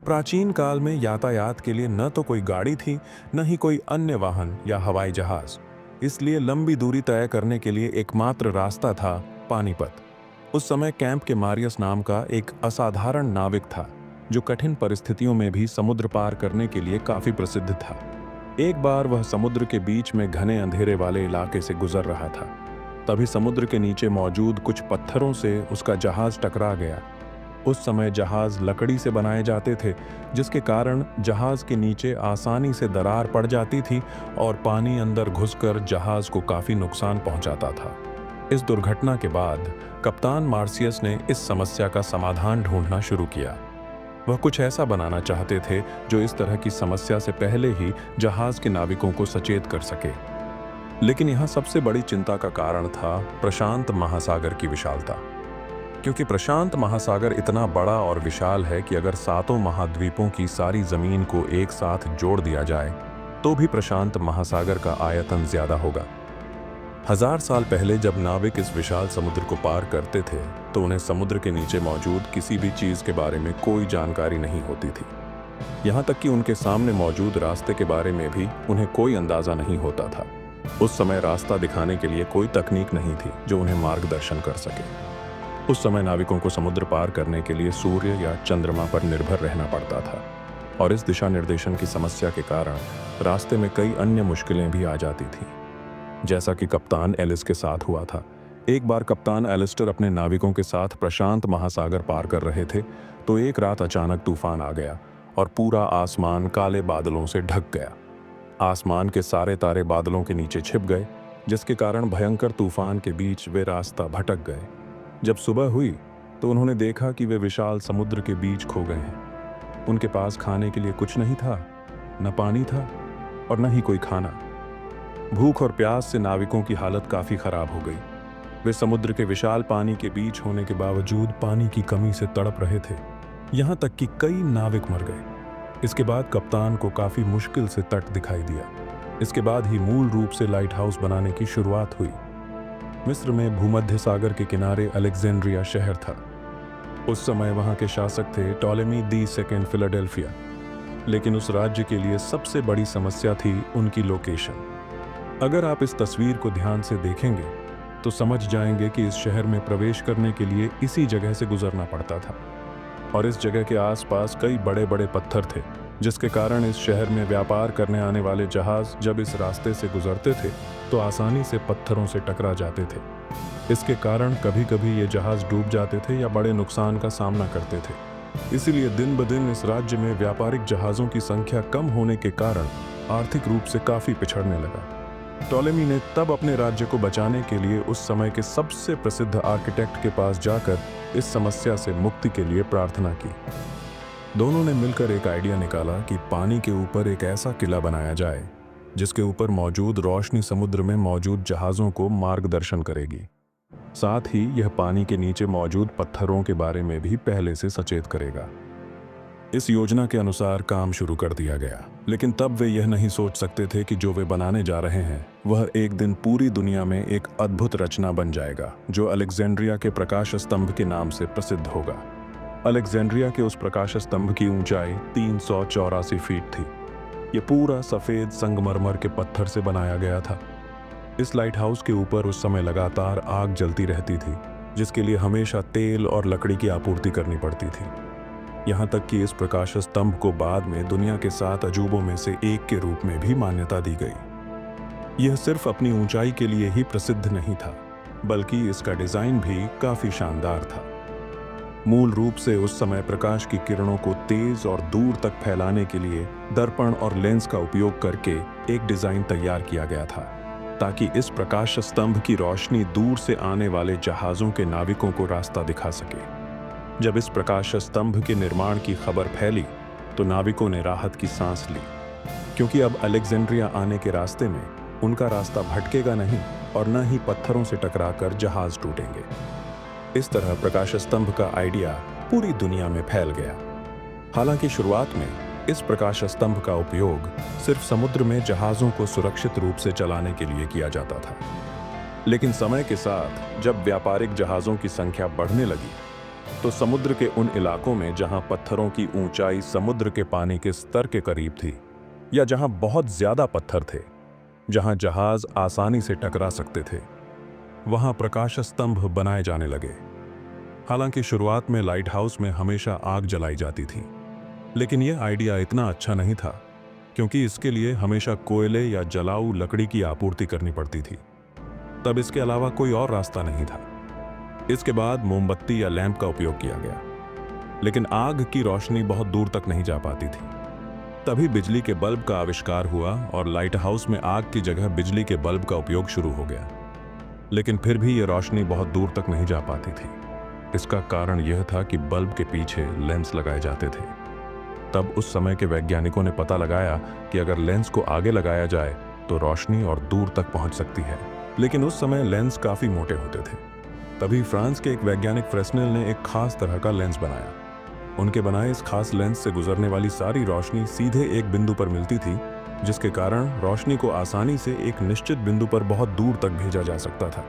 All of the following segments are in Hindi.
प्राचीन काल में यातायात के लिए न तो कोई गाड़ी थी, न ही कोई अन्य वाहन या हवाई जहाज। इसलिए लंबी दूरी तय करने के लिए एकमात्र रास्ता था पानीपत। उस समय कैंप के मारियस नाम का एक असाधारण नाविक था, जो कठिन परिस्थितियों में भी समुद्र पार करने के लिए काफी प्रसिद्ध था। एक बार वह समुद्र के बीच में घने अंधेरे वाले इलाके से गुजर रहा था। तभी समुद्र के नीचे मौजूद कुछ पत्थरों से उसका जहाज टकरा गया। उस समय जहाज लकड़ी से बनाए जाते थे, जिसके कारण जहाज के नीचे आसानी से दरार पड़ जाती थी और पानी अंदर घुसकर जहाज को काफी नुकसान पहुंचाता था। इस दुर्घटना के बाद कप्तान मार्सियस ने इस समस्या का समाधान ढूंढना शुरू किया। वह कुछ ऐसा बनाना चाहते थे जो इस तरह की समस्या से पहले ही जहाज के नाविकों को सचेत कर सके। लेकिन यहाँ सबसे बड़ी चिंता का कारण था प्रशांत महासागर की विशालता। क्योंकि प्रशांत महासागर इतना बड़ा और विशाल है कि अगर सातों महाद्वीपों की सारी जमीन को एक साथ जोड़ दिया जाए तो भी प्रशांत महासागर का आयतन ज्यादा होगा। 1000 साल पहले जब नाविक इस विशाल समुद्र को पार करते थे तो उन्हें समुद्र के नीचे मौजूद किसी भी चीज के बारे में कोई जानकारी नहीं होती थी। यहाँ तक कि उनके सामने मौजूद रास्ते के बारे में भी उन्हें कोई अंदाजा नहीं होता था। उस समय रास्ता दिखाने के लिए कोई तकनीक नहीं थी जो उन्हें मार्गदर्शन कर सके। उस समय नाविकों को समुद्र पार करने के लिए सूर्य या चंद्रमा पर निर्भर रहना पड़ता था, और इस दिशा निर्देशन की समस्या के कारण रास्ते में कई अन्य मुश्किलें भी आ जाती थीं, जैसा कि कप्तान एलिस के साथ हुआ था। एक बार कप्तान एलिस्टर अपने नाविकों के साथ प्रशांत महासागर पार कर रहे थे तो एक रात अचानक तूफान आ गया और पूरा आसमान काले बादलों से ढक गया। आसमान के सारे तारे बादलों के नीचे छिप गए, जिसके कारण भयंकर तूफान के बीच वे रास्ता भटक गए। जब सुबह हुई तो उन्होंने देखा कि वे विशाल समुद्र के बीच खो गए हैं। उनके पास खाने के लिए कुछ नहीं था, न पानी था और न ही कोई खाना। भूख और प्यास से नाविकों की हालत काफी खराब हो गई। वे समुद्र के विशाल पानी के बीच होने के बावजूद पानी की कमी से तड़प रहे थे। यहाँ तक कि कई नाविक मर गए। इसके बाद कप्तान को काफी मुश्किल से तट दिखाई दिया। इसके बाद ही मूल रूप से लाइट हाउस बनाने की शुरुआत हुई। मिस्र में भूमध्य सागर के किनारे अलेक्जेंड्रिया शहर था। उस समय वहां के शासक थे टॉलेमी II फिलाडेल्फिया। लेकिन उस राज्य के लिए सबसे बड़ी समस्या थी उनकी लोकेशन। अगर आप इस तस्वीर को ध्यान से देखेंगे तो समझ जाएंगे कि इस शहर में प्रवेश करने के लिए इसी जगह से गुजरना पड़ता था, और इस जगह के आसपास कई बड़े बड़े पत्थर थे, जिसके कारण इस शहर में व्यापार करने आने वाले जहाज जब इस रास्ते से गुजरते थे तो आसानी से पत्थरों से टकरा जाते थे। इसके कारण कभी कभी ये जहाज डूब जाते थे या बड़े नुकसान का सामना करते थे। इसीलिए दिन ब दिन इस राज्य में व्यापारिक जहाज़ों की संख्या कम होने के कारण आर्थिक रूप से काफी पिछड़ने लगा। टॉलेमी ने तब अपने राज्य को बचाने के लिए उस समय के सबसे प्रसिद्ध आर्किटेक्ट के पास जाकर इस समस्या से मुक्ति के लिए प्रार्थना की। दोनों ने मिलकर एक आइडिया निकाला कि पानी के ऊपर एक ऐसा किला बनाया जाए जिसके ऊपर मौजूद रोशनी समुद्र में मौजूद जहाज़ों को मार्गदर्शन करेगी। साथ ही यह पानी के नीचे मौजूद पत्थरों के बारे में भी पहले से सचेत करेगा। इस योजना के अनुसार काम शुरू कर दिया गया, लेकिन तब वे यह नहीं सोच सकते थे कि जो वे बनाने जा रहे हैं वह एक दिन पूरी दुनिया में एक अद्भुत रचना बन जाएगा, जो अलेक्जेंड्रिया के प्रकाश स्तंभ के नाम से प्रसिद्ध होगा। अलेक्जेंड्रिया के उस प्रकाश स्तंभ की ऊंचाई 384 फीट थी। ये पूरा सफेद संगमरमर के पत्थर से बनाया गया था। इस लाइट हाउस के ऊपर उस समय लगातार आग जलती रहती थी, जिसके लिए हमेशा तेल और लकड़ी की आपूर्ति करनी पड़ती थी। यहाँ तक कि इस प्रकाश स्तंभ को बाद में दुनिया के 7 अजूबों में से एक के रूप में भी मान्यता दी गई। यह सिर्फ अपनी ऊंचाई के लिए ही प्रसिद्ध नहीं था, बल्कि इसका डिजाइन भी काफी शानदार था। मूल रूप से उस समय प्रकाश की किरणों को तेज और दूर तक फैलाने के लिए दर्पण और लेंस का उपयोग करके एक डिजाइन तैयार किया गया था, ताकि इस प्रकाश स्तंभ की रोशनी दूर से आने वाले जहाज़ों के नाविकों को रास्ता दिखा सके। जब इस प्रकाश स्तंभ के निर्माण की खबर फैली तो नाविकों ने राहत की सांस ली, क्योंकि अब अलेक्जेंड्रिया आने के रास्ते में उनका रास्ता भटकेगा नहीं और न ही पत्थरों से टकराकर जहाज टूटेंगे। इस तरह प्रकाश स्तंभ का आइडिया पूरी दुनिया में फैल गया। हालांकि शुरुआत में इस प्रकाश स्तंभ का उपयोग सिर्फ समुद्र में जहाज़ों को सुरक्षित रूप से चलाने के लिए किया जाता था, लेकिन समय के साथ जब व्यापारिक जहाज़ों की संख्या बढ़ने लगी तो समुद्र के उन इलाकों में जहां पत्थरों की ऊंचाई समुद्र के पानी के स्तर के करीब थी, या जहां बहुत ज्यादा पत्थर थे, जहां जहाज आसानी से टकरा सकते थे, वहां प्रकाश स्तंभ बनाए जाने लगे। हालांकि शुरुआत में लाइट हाउस में हमेशा आग जलाई जाती थी, लेकिन यह आइडिया इतना अच्छा नहीं था, क्योंकि इसके लिए हमेशा कोयले या जलाऊ लकड़ी की आपूर्ति करनी पड़ती थी। तब इसके अलावा कोई और रास्ता नहीं था। इसके बाद मोमबत्ती या लैंप का उपयोग किया गया, लेकिन आग की रोशनी बहुत दूर तक नहीं जा पाती थी। तभी बिजली के बल्ब का आविष्कार हुआ और लाइट हाउस में आग की जगह बिजली के बल्ब का उपयोग शुरू हो गया। लेकिन फिर भी यह रोशनी बहुत दूर तक नहीं जा पाती थी। इसका कारण यह था कि बल्ब के पीछे लेंस लगाए जाते थे। तब उस समय के वैज्ञानिकों ने पता लगाया कि अगर लेंस को आगे लगाया जाए तो रोशनी और दूर तक पहुंच सकती है, लेकिन उस समय लेंस काफी मोटे होते थे। तभी फ्रांस के एक वैज्ञानिक फ्रेस्नेल ने एक खास तरह का लेंस बनाया। उनके बनाए इस खास लेंस से गुजरने वाली सारी रोशनी सीधे एक बिंदु पर मिलती थी, जिसके कारण रोशनी को आसानी से एक निश्चित बिंदु पर बहुत दूर तक भेजा जा सकता था।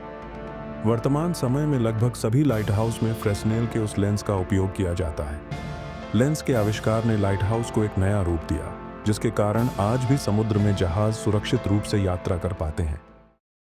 वर्तमान समय में लगभग सभी लाइट हाउस में फ्रेस्नेल के उस लेंस का उपयोग किया जाता है। लेंस के आविष्कार ने लाइट हाउस को एक नया रूप दिया, जिसके कारण आज भी समुद्र में जहाज सुरक्षित रूप से यात्रा कर पाते हैं।